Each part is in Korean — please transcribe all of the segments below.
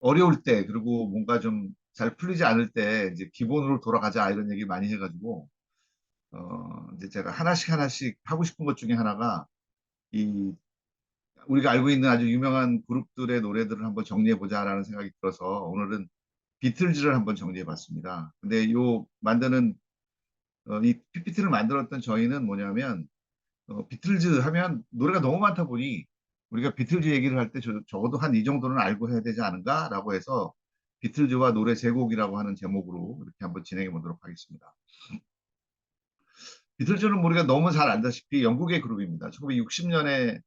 어려울 때, 그리고 뭔가 좀 잘 풀리지 않을 때 이제 기본으로 돌아가자 이런 얘기 많이 해가지고 이제 제가 하나씩 하나씩 하고 싶은 것 중에 하나가 이 우리가 알고 있는 아주 유명한 그룹들의 노래들을 한번 정리해 보자라는 생각이 들어서 오늘은 비틀즈를 한번 정리해 봤습니다. 근데 요 만드는 이 PPT를 만들었던 저희는 뭐냐면 비틀즈 하면 노래가 너무 많다 보니 우리가 비틀즈 얘기를 할 때 적어도 한 이 정도는 알고 해야 되지 않은가라고 해서 비틀즈와 노래 제곡이라고 하는 제목으로 이렇게 한번 진행해 보도록 하겠습니다. 비틀즈는 우리가 너무 잘 알다시피 영국의 그룹입니다. 1960년에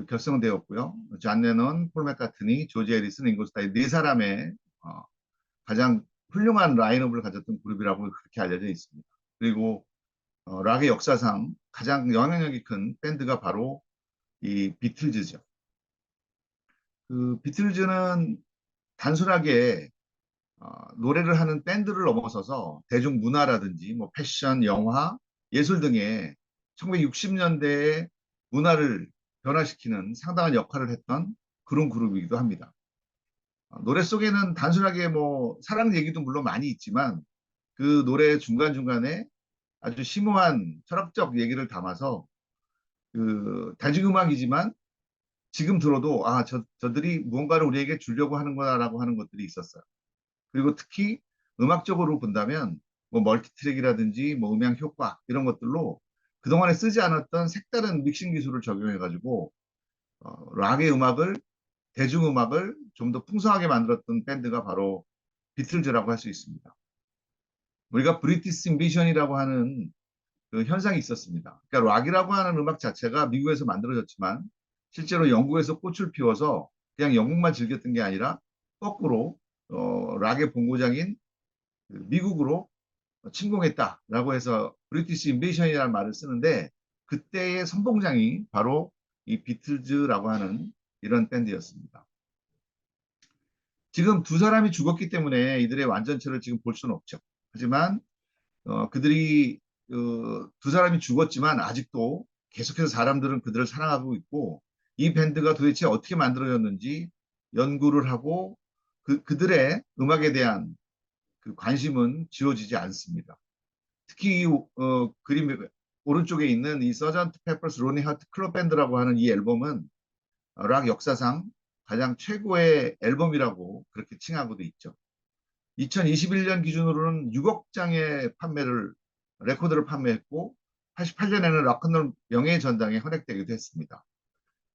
결성되었고요. 존 레논, 폴 맥카트니, 조지 해리슨, 링고 스타일 네 사람의 어, 가장 훌륭한 라인업을 가졌던 그룹이라고 그렇게 알려져 있습니다. 그리고 락의 역사상 가장 영향력이 큰 밴드가 바로 이 비틀즈죠. 그 비틀즈는 단순하게 노래를 하는 밴드를 넘어서서 대중문화라든지 뭐 패션, 영화, 예술 등의 1960년대의 문화를 변화시키는 상당한 역할을 했던 그런 그룹이기도 합니다. 노래 속에는 단순하게 뭐 사랑 얘기도 물론 많이 있지만 그 노래 중간중간에 아주 심오한 철학적 얘기를 담아서 그 대중음악이지만 지금 들어도 저들이 무언가를 우리에게 주려고 하는구나라고 하는 것들이 있었어요. 그리고 특히 음악적으로 본다면 뭐 멀티트랙이라든지 뭐 음향 효과 이런 것들로 그동안에 쓰지 않았던 색다른 믹싱 기술을 적용해가지고 락의 음악을 대중음악을 좀 더 풍성하게 만들었던 밴드가 바로 비틀즈라고 할 수 있습니다. 우리가 브리티시 인비전이라고 하는 그 현상이 있었습니다. 그러니까 락이라고 하는 음악 자체가 미국에서 만들어졌지만 실제로 영국에서 꽃을 피워서 그냥 영국만 즐겼던 게 아니라 거꾸로 락의 본고장인 그 미국으로 침공했다라고 해서 브리티시 인베이션이라는 말을 쓰는데 그때의 선봉장이 바로 이 비틀즈라고 하는 이런 밴드였습니다. 지금 두 사람이 죽었기 때문에 이들의 완전체를 지금 볼 수는 없죠. 하지만 그들이 두 사람이 죽었지만 아직도 계속해서 사람들은 그들을 사랑하고 있고 이 밴드가 도대체 어떻게 만들어졌는지 연구를 하고 그들의 음악에 대한 그 관심은 지워지지 않습니다. 특히 이 그림 오른쪽에 있는 이 서전트 페퍼스 로니 하트 클럽 밴드라고 하는 이 앨범은 락 역사상 가장 최고의 앨범이라고 그렇게 칭하고도 있죠. 2021년 기준으로는 6억 장의 레코드를 판매했고 88년에는 락큰롤 명예의 전당에 헌액되기도 했습니다.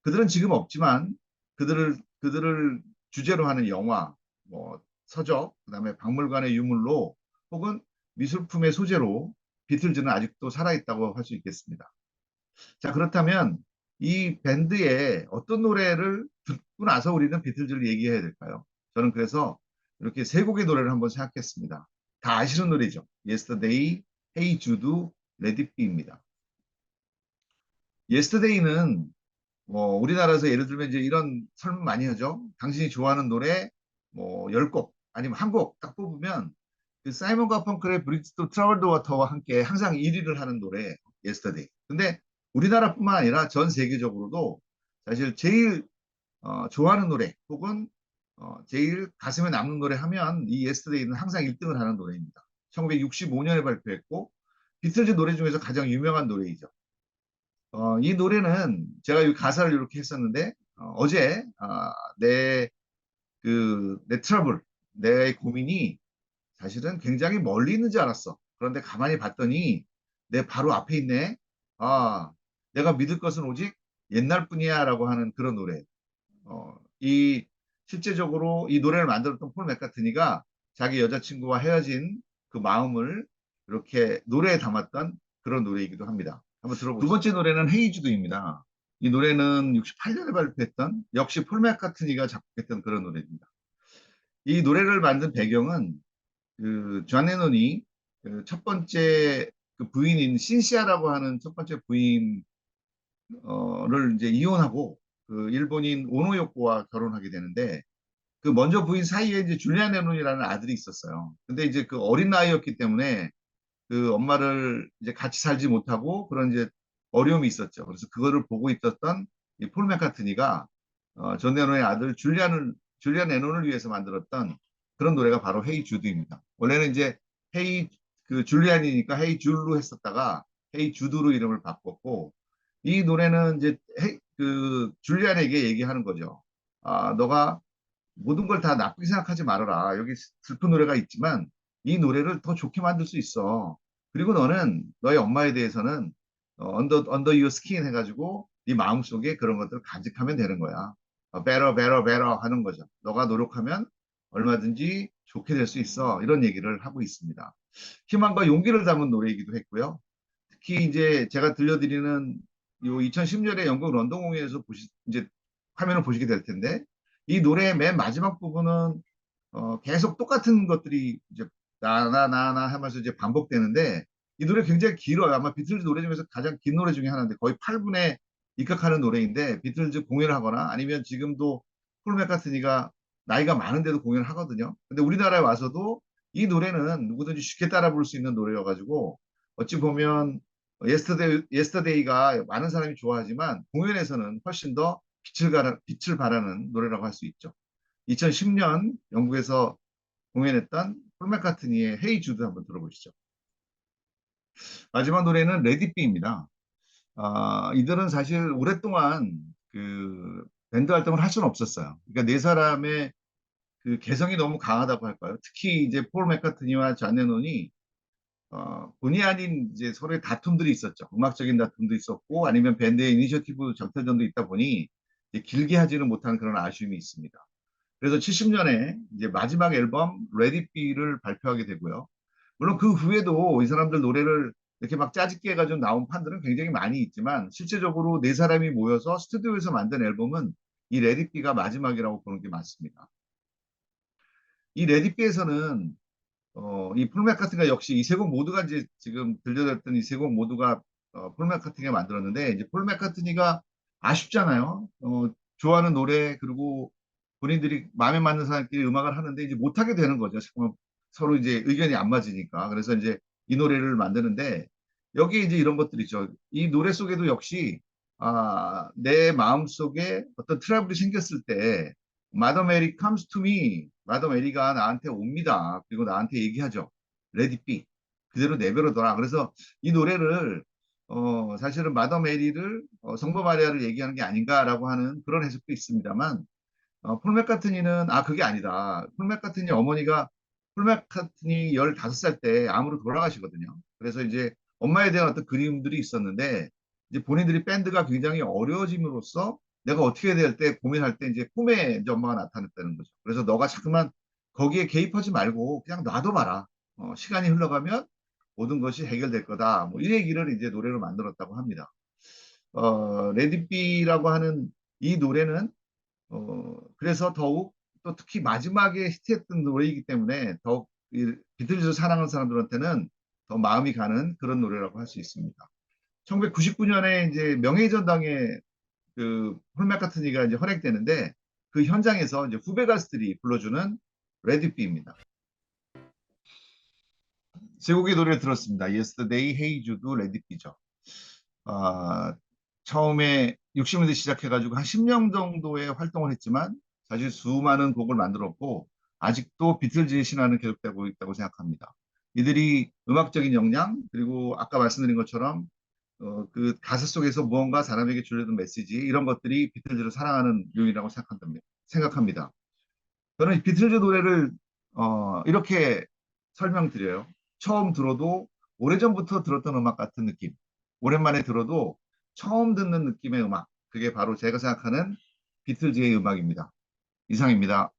그들은 지금 없지만 그들을 주제로 하는 영화, 뭐 서적, 그다음에 박물관의 유물로 혹은 미술품의 소재로 비틀즈는 아직도 살아있다고 할 수 있겠습니다. 자, 그렇다면 이 밴드의 어떤 노래를 듣고 나서 우리는 비틀즈를 얘기해야 될까요? 저는 그래서 이렇게 세 곡의 노래를 한번 생각했습니다. 다 아시는 노래죠. Yesterday, Hey Jude, Let It Be입니다. Yesterday는 뭐 우리나라에서 예를 들면 이제 이런 설문 많이 하죠. 당신이 좋아하는 노래 뭐 10곡 아니면 한 곡 딱 뽑으면 그 사이먼 가펑클의 브릿지 또 트러블드 워터와 함께 항상 1위를 하는 노래 Yesterday. 근데 우리나라뿐만 아니라 전 세계적으로도 사실 제일 좋아하는 노래 혹은 제일 가슴에 남는 노래 하면 이 Yesterday는 항상 1등을 하는 노래입니다. 1965년에 발표했고 비틀즈 노래 중에서 가장 유명한 노래이죠. 이 노래는 제가 이 가사를 이렇게 했었는데 제 내 트러블, 내 고민이 사실은 굉장히 멀리 있는 줄 알았어. 그런데 가만히 봤더니 내 바로 앞에 있네. 아, 내가 믿을 것은 오직 옛날뿐이야라고 하는 그런 노래. 이 실제적으로 이 노래를 만들었던 폴 맥카트니가 자기 여자친구와 헤어진 그 마음을 이렇게 노래에 담았던 그런 노래이기도 합니다. 한번 들어보시죠. 두 번째 노래는 헤이주드입니다. 이 노래는 68년에 발표했던 역시 폴 맥카트니가 작곡했던 그런 노래입니다. 이 노래를 만든 배경은 그존 레논이 그첫 번째 그 부인인 신시아라고 하는 첫 번째 부인을 이제 이혼하고 그 일본인 오노요코와 결혼하게 되는데 그 먼저 부인 사이에 이제 줄리안 레논이라는 아들이 있었어요. 근데 이제 그 어린 나이였기 때문에 그 엄마를 이제 같이 살지 못하고 그런 이제 어려움이 있었죠. 그래서 그거를 보고 있었던 이폴 맥카트니가 존 레논의 아들 줄리안 레논을 위해서 만들었던 그런 노래가 바로 헤이 주드입니다. 원래는 이제 헤이 그 줄리안이니까 헤이 줄로 했었다가 헤이 주드로 이름을 바꿨고 이 노래는 이제 그 줄리안에게 얘기하는 거죠. 아, 너가 모든 걸 다 나쁘게 생각하지 말아라. 여기 슬픈 노래가 있지만 이 노래를 더 좋게 만들 수 있어. 그리고 너는 너의 엄마에 대해서는 언더 유어 스킨 해가지고 네 마음속에 그런 것들을 간직하면 되는 거야. better, better, better 하는 거죠. 너가 노력하면 얼마든지 좋게 될 수 있어. 이런 얘기를 하고 있습니다. 희망과 용기를 담은 노래이기도 했고요. 특히 이제 제가 들려드리는 요 2010년에 영국 런던 공연에서 이제 화면을 보시게 될 텐데 이 노래의 맨 마지막 부분은 계속 똑같은 것들이 이제 나나나나 하면서 이제 반복되는데 이 노래 굉장히 길어요. 아마 비틀즈 노래 중에서 가장 긴 노래 중에 하나인데 거의 8분에 입각하는 노래인데 비틀즈 공연을 하거나 아니면 지금도 폴 맥카트니가 나이가 많은데도 공연을 하거든요. 근데 우리나라에 와서도 이 노래는 누구든지 쉽게 따라 부를 수 있는 노래여가지고 어찌 보면 예스터데이가 많은 사람이 좋아하지만 공연에서는 훨씬 더 빛을 발하는 노래라고 할 수 있죠. 2010년 영국에서 공연했던 폴 맥카트니의 헤이 주드 한번 들어보시죠. 마지막 노래는 레디비입니다. 아, 이들은 사실 오랫동안 그 밴드 활동을 할 수는 없었어요. 그러니까 네 사람의 그 개성이 너무 강하다고 할까요? 특히 이제 폴 맥카트니와 존 레논이 본의 아닌 이제 서로의 다툼들이 있었죠. 음악적인 다툼도 있었고 아니면 밴드의 이니셔티브 정탈전도 있다 보니 길게 하지는 못한 그런 아쉬움이 있습니다. 그래서 70년에 이제 마지막 앨범 레디 비를 발표하게 되고요. 물론 그 후에도 이 사람들 노래를 이렇게 막 짜집게 해가지고 나온 판들은 굉장히 많이 있지만 실제적으로 네 사람이 모여서 스튜디오에서 만든 앨범은 이 레디 비가 마지막이라고 보는 게 맞습니다. 이 레디 비에서는 이폴 맥카트니가 역시 이 세 곡 모두가 이제 지금 들려드렸던 이 세 곡 모두가 폴 맥카트니가 만들었는데 이제 폴 맥카트니가 아쉽잖아요. 좋아하는 노래 그리고 본인들이 마음에 맞는 사람끼리 음악을 하는데 이제 못하게 되는 거죠. 잠깐만 서로 이제 의견이 안 맞으니까. 그래서 이제 이 노래를 만드는데 여기에 이제 이런 것들이 있죠. 이 노래 속에도 역시 내 마음 속에 어떤 트러블이 생겼을 때 마더 메리 comes to me. 마더 메리가 나한테 옵니다. 그리고 나한테 얘기하죠. Let it be. 그대로 내버려둬라. 그래서 이 노래를 사실은 마더 메리를 성모 마리아를 얘기하는 게 아닌가라고 하는 그런 해석도 있습니다만 폴 맥카트니는 그게 아니다. 폴 맥카트니 어머니가 폴 맥카트니 15살 때 암으로 돌아가시거든요. 그래서 이제 엄마에 대한 어떤 그리움들이 있었는데 이제 본인들이 밴드가 굉장히 어려워짐으로써 내가 어떻게 해야 될 때 고민할 때 이제 꿈에 이제 엄마가 나타났다는 거죠. 그래서 너가 자꾸만 거기에 개입하지 말고 그냥 놔둬봐라. 시간이 흘러가면 모든 것이 해결될 거다. 뭐 이 얘기를 이제 노래로 만들었다고 합니다. 레디비라고 하는 이 노래는 그래서 더욱 또 특히 마지막에 히트했던 노래이기 때문에 더욱 이 비틀즈 사랑하는 사람들한테는 더 마음이 가는 그런 노래라고 할 수 있습니다. 1999년에 이제 명예전당에 그폴 맥카트니가 이제 헌액되는데 그 현장에서 이제 후배 가수들이 불러주는 레디비입니다. 세 곡의 노래를 들었습니다. Yesterday, Hey Jude, 레디비죠. 아, 처음에 60년대 시작해가지고 한 10년 정도의 활동을 했지만 사실 수많은 곡을 만들었고 아직도 비틀즈의 신화는 계속되고 있다고 생각합니다. 이들이 음악적인 역량 그리고 아까 말씀드린 것처럼 그 가사 속에서 무언가 사람에게 주려는 메시지 이런 것들이 비틀즈를 사랑하는 요인이라고 생각합니다. 저는 비틀즈 노래를 이렇게 설명드려요. 처음 들어도 오래전부터 들었던 음악 같은 느낌. 오랜만에 들어도 처음 듣는 느낌의 음악. 그게 바로 제가 생각하는 비틀즈의 음악입니다. 이상입니다.